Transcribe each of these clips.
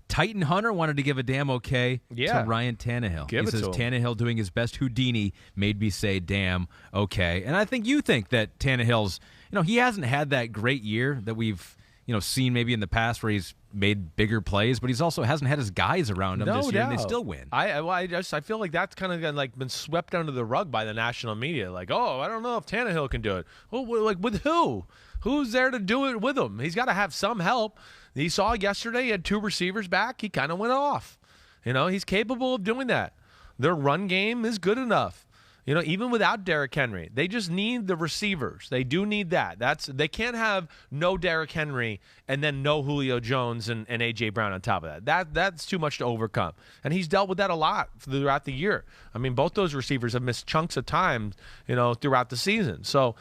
Titan Hunter wanted to give a damn okay to Ryan Tannehill. He says Tannehill doing his best Houdini made me say damn okay. And I think you think that Tannehill's, he hasn't had that great year that we've, seen maybe in the past where he's made bigger plays, but he's also hasn't had his guys around him this year, and they still win. I feel like that's kind of like been swept under the rug by the national media. Like, I don't know if Tannehill can do it. Well, like with who? Who's there to do it with him? He's got to have some help. He saw yesterday he had 2 receivers back. He kind of went off. He's capable of doing that. Their run game is good enough. Even without Derrick Henry, they just need the receivers. They do need that. They can't have no Derrick Henry and then no Julio Jones and A.J. Brown on top of that. That's too much to overcome. And he's dealt with that a lot throughout the year. I mean, both those receivers have missed chunks of time, throughout the season. So,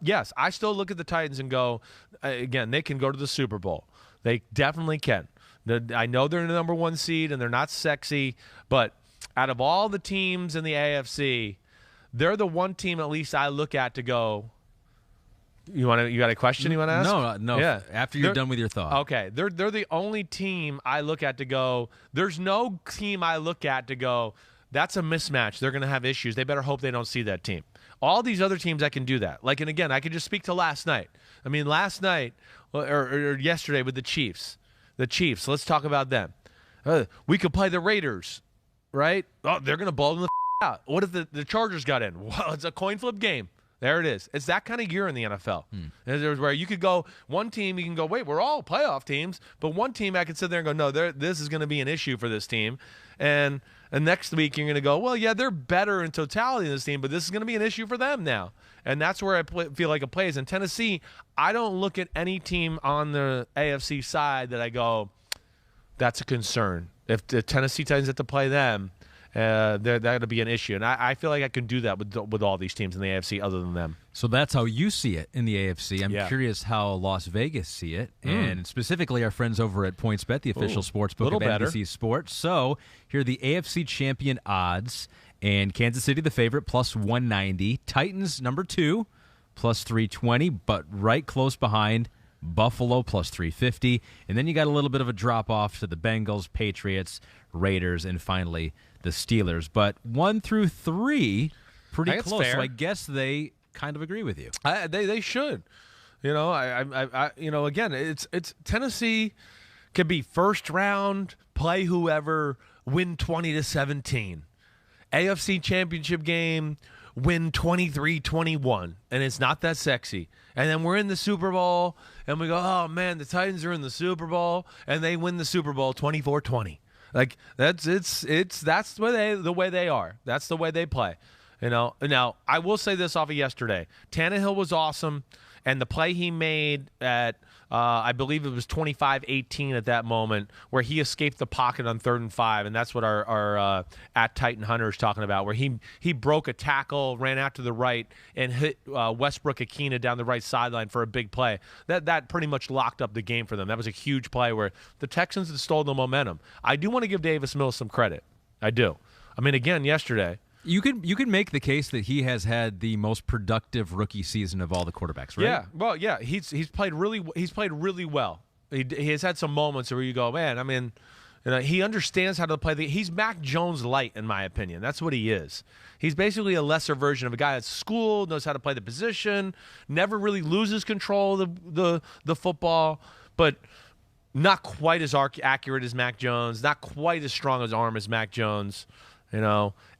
yes, I still look at the Titans and go, again, they can go to the Super Bowl. They definitely can. I know they're the number 1 seed and they're not sexy, but out of all the teams in the AFC, they're the one team at least I look at to go, you got a question you want to ask? No. Yeah. After you're done with your thought. Okay. They're the only team I look at to go, there's no team I look at to go, that's a mismatch. They're going to have issues. They better hope they don't see that team. All these other teams I can do that. And again, I could just speak to last night. I mean, last night or yesterday with the Chiefs. The Chiefs, let's talk about them. We could play the Raiders, right? Oh, they're going to blow them the out. What if the Chargers got in? Well, it's a coin flip game. There it is. It's that kind of year in the NFL. There's where you could go, one team, you can go, wait, we're all playoff teams, but one team I could sit there and go, no, this is going to be an issue for this team. And next week you're going to go, well, yeah, they're better in totality than this team, but this is going to be an issue for them now. And that's where I feel like it plays. In Tennessee, I don't look at any team on the AFC side that I go, that's a concern. If the Tennessee Titans have to play them, that'll be an issue. And I feel like I can do that with all these teams in the AFC other than them. So that's how you see it in the AFC. I'm curious how Las Vegas see it, and specifically our friends over at PointsBet, the official sports book of NBC Sports. So here are the AFC champion odds, and Kansas City the favorite, plus 190. Titans number 2, plus 320, but right close behind Buffalo, plus 350. And then you got a little bit of a drop-off to the Bengals, Patriots, Raiders, and finally the Steelers. But 1 through 3, pretty close. Fair. So I guess they kind of agree with you. They should. Again, it's Tennessee could be first round, play whoever, win 20-17. AFC Championship game, win 23-21, and it's not that sexy. And then we're in the Super Bowl, and we go, oh, man, the Titans are in the Super Bowl, and they win the Super Bowl 24-20. Like, that's the way they are. That's the way they play. Now, I will say this off of yesterday. Tannehill was awesome, and the play he made at I believe it was 25-18 at that moment, where he escaped the pocket on 3rd and 5, and that's what our at Titan Hunter is talking about, where he broke a tackle, ran out to the right, and hit Westbrook Akina down the right sideline for a big play. That pretty much locked up the game for them. That was a huge play where the Texans had stole the momentum. I do want to give Davis Mills some credit. I do. I mean, again, yesterday. You could make the case that he has had the most productive rookie season of all the quarterbacks, right? Yeah, well, yeah, he's played really well. He has had some moments where you go, man. I mean, he understands how to play. He's Mac Jones light, in my opinion. That's what he is. He's basically a lesser version of a guy at school, knows how to play the position, never really loses control of the football, but not quite as accurate as Mac Jones, not quite as strong as arm as Mac Jones.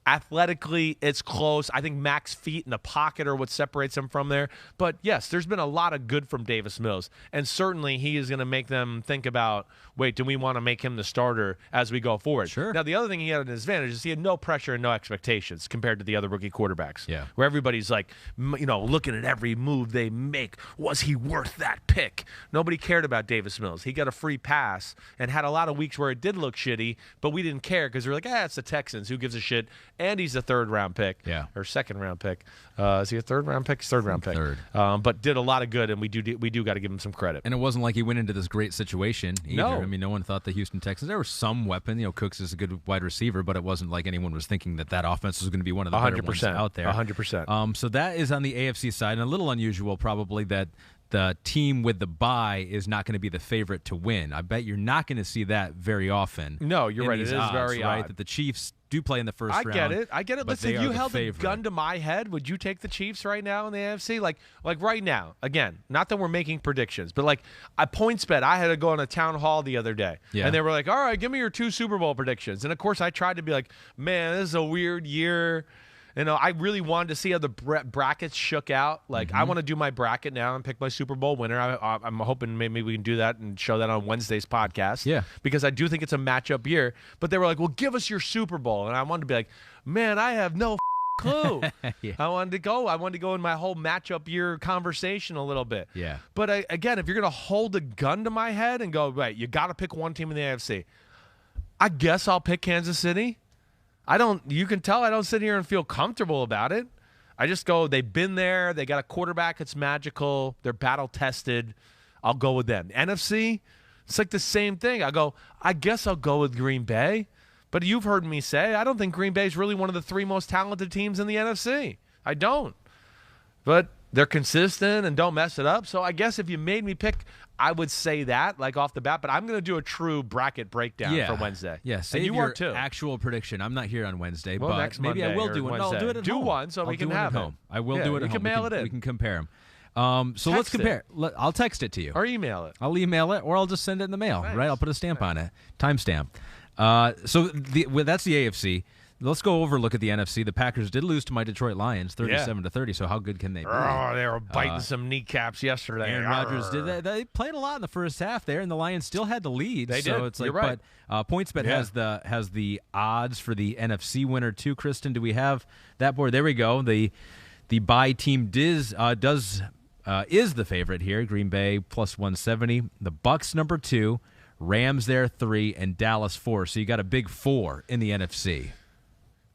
Athletically, it's close. I think Mac's feet in the pocket are what separates him from there. But, yes, there's been a lot of good from Davis Mills. And certainly he is going to make them think about, wait, do we want to make him the starter as we go forward? Sure. Now, the other thing he had an advantage is he had no pressure and no expectations compared to the other rookie quarterbacks. Yeah. Where everybody's like, looking at every move they make. Was he worth that pick? Nobody cared about Davis Mills. He got a free pass and had a lot of weeks where it did look shitty, but we didn't care because we're like, it's the Texans. Who gives a shit? And he's a 3rd-round pick, or 2nd-round pick. Is he a 3rd-round pick? 3rd-round pick. Third. But did a lot of good, and we do got to give him some credit. And it wasn't like he went into this great situation either. No. I mean, no one thought the Houston Texans. There was some weapon. Cooks is a good wide receiver, but it wasn't like anyone was thinking that offense was going to be one of the better ones out there. 100%. So that is on the AFC side, and a little unusual probably that the team with the bye is not going to be the favorite to win. I bet you're not going to see that very often. No, you're right. It is odds, very right? odd. That the Chiefs do play in the first round. I get it. Listen, if you held a gun to my head, would you take the Chiefs right now in the AFC? Like right now, again, not that we're making predictions, but like at PointsBet, I had to go on a town hall the other day, and they were like, all right, give me your 2 Super Bowl predictions. And of course, I tried to be like, man, this is a weird year. You know, I really wanted to see how the brackets shook out. Like, I want to do my bracket now and pick my Super Bowl winner. I'm hoping maybe we can do that and show that on Wednesday's podcast. Yeah. Because I do think it's a matchup year. But they were like, well, give us your Super Bowl. And I wanted to be like, man, I have no clue. I wanted to go in my whole matchup year conversation a little bit. Yeah. But again, if you're going to hold a gun to my head and go, right, you got to pick one team in the AFC, I guess I'll pick Kansas City. You can tell I don't sit here and feel comfortable about it. I just go, they've been there. They got a quarterback that's magical. They're battle tested. I'll go with them. NFC, it's like the same thing. I guess I'll go with Green Bay. But you've heard me say, I don't think Green Bay is really one of the 3 most talented teams in the NFC. I don't. But they're consistent and don't mess it up. So I guess if you made me pick, I would say that, like off the bat, but I'm going to do a true bracket breakdown for Wednesday. Yeah, save and you your are too. Actual prediction. I'm not here on Wednesday, well, but next maybe Monday I will do one. No, I'll do it at home. Do one so we can have it. Home. I will do it at home. You can mail it in. We can compare them. So let's compare. I'll text it to you. Or email it. I'll email it, or I'll just send it in the mail, right? I'll put a stamp on it. Timestamp. So that's the AFC. Let's go look at the NFC. The Packers did lose to my Detroit Lions, 37-30. So how good can they be? Oh, they were biting some kneecaps yesterday. Aaron Rodgers did that. They played a lot in the first half there, and the Lions still had the lead. They so did. It's like, You're right. But PointsBet has the odds for the NFC winner too. Kristen, do we have that board? There we go. The bye team is the favorite here. Green Bay plus 170. The Bucs number 2, Rams there 3, and Dallas 4. So you got a big 4 in the NFC.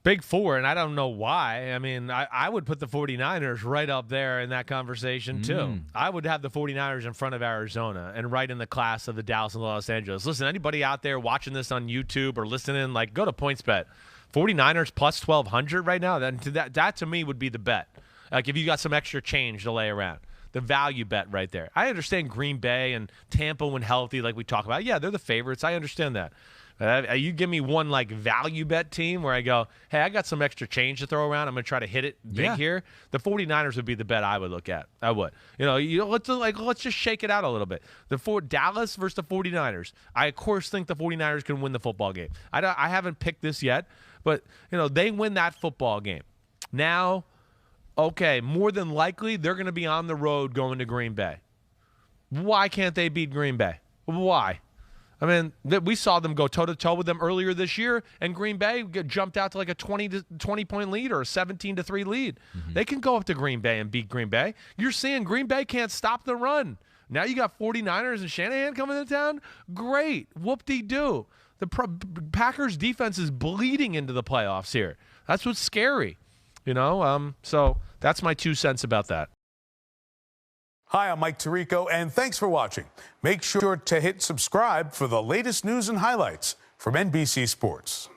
Big 4, and I don't know why. I mean, I would put the 49ers right up there in that conversation, too. I would have the 49ers in front of Arizona and right in the class of the Dallas and Los Angeles. Listen, anybody out there watching this on YouTube or listening, like, go to PointsBet. 49ers plus 1,200 right now, that to me would be the bet. Like, if you got some extra change to lay around. The value bet right there. I understand Green Bay and Tampa when healthy, like we talk about. Yeah, they're the favorites. I understand that. You give me one like value bet team where I go, hey, I got some extra change to throw around. I'm going to try to hit it big here. The 49ers would be the bet I would look at. I would. Let's just shake it out a little bit. Dallas versus the 49ers. I, of course, think the 49ers can win the football game. I haven't picked this yet, but, they win that football game. Now, okay, more than likely, they're going to be on the road going to Green Bay. Why can't they beat Green Bay? Why? I mean, we saw them go toe-to-toe with them earlier this year, and Green Bay jumped out to like a 20-point lead or a 17-3 lead. They can go up to Green Bay and beat Green Bay. You're seeing Green Bay can't stop the run. Now you got 49ers and Shanahan coming to town? Great. Whoop-de-doo. The Packers defense is bleeding into the playoffs here. That's what's scary. So that's my 2 cents about that. Hi, I'm Mike Tirico, and thanks for watching. Make sure to hit subscribe for the latest news and highlights from NBC Sports.